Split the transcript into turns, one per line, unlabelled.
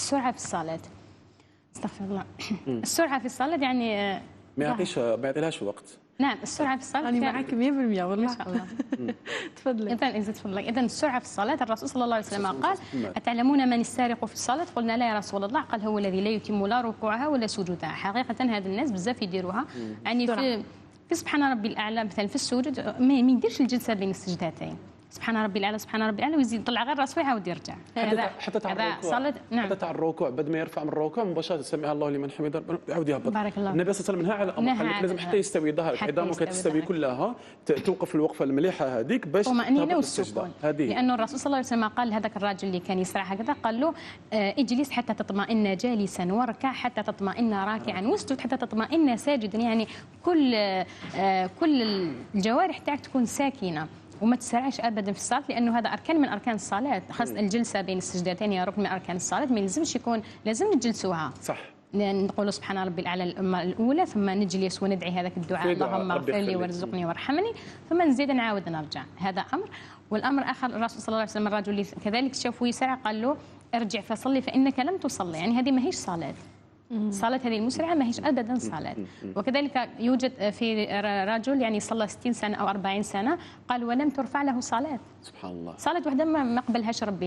السرعه في الصلاه. استغفر الله. السرعه في الصلاه يعني
ما يعطيلهاش وقت.
نعم، السرعه في الصلاه
أنا معك 100% والله.
ما شاء الله.
تفضلي.
إذا السرعة في الصلاة، الرسول صلى الله عليه وسلم قال: أتعلمون من السارق في الصلاة؟ قلنا لا يا رسول الله. قال: هو الذي لا يتم لا ركوعها ولا سجودها. حقيقة هذا الناس بزاف يديروها، يعني في سبحان ربي الأعلى مثلا في السجود ما يديرش الجلسة بين السجدتين، سبحان ربي الأعلى سبحان ربي الأعلى، ويزيد يطلع غير راسه ويعاود يرجع.
حتى تاع الركوع.
نعم.
حتى تاع الركوع بعد ما يرفع من الركوع مباشرة سمع الله لمن حمده يعاود يهبط.
بارك الله.
النبي صلى الله عليه وسلم نهى على الأمر، لازم حتى يستوي ظهرك، عظامك تستوي كلها، توقف الوقفة المليحة هذيك باش
طمأنينة والسكون. لأنه الرسول صلى الله عليه وسلم قال لهذاك الراجل اللي كان يسرع هكذا، قال له: اجلس حتى تطمئن جالسا، واركع حتى تطمئن راكعا، واسجد حتى تطمئن ساجدا. يعني كل الجوارح تاعك تكون ساكنة وما تسرعش ابدا في الصلاه، لانه هذا اركان من اركان الصلاه، خاصه الجلسه بين السجدتين هي ركن من اركان الصلاه، ما يلزمش يكون لازم نجلسوها.
صح.
نقول سبحان ربي الاعلى الاولى، ثم نجلس وندعي هذاك الدعاء: اللهم اغفر لي وارزقني وارحمني، ثم نزيد نعاود نرجع. هذا امر. والامر الاخر، الرسول صلى الله عليه وسلم الرجل اللي كذلك شافه يسرع قال له: ارجع فصلي فانك لم تصلي. يعني هذه ما هيش صلاه. الصلاة هذه المسرعة ما هيش أبدا صلاة. وكذلك يوجد في رجل يعني صلى 60 سنة أو 40 سنة، قال ولم ترفع له صلاة.
سبحان الله.
صلاة وحده ما قبلهاش ربي.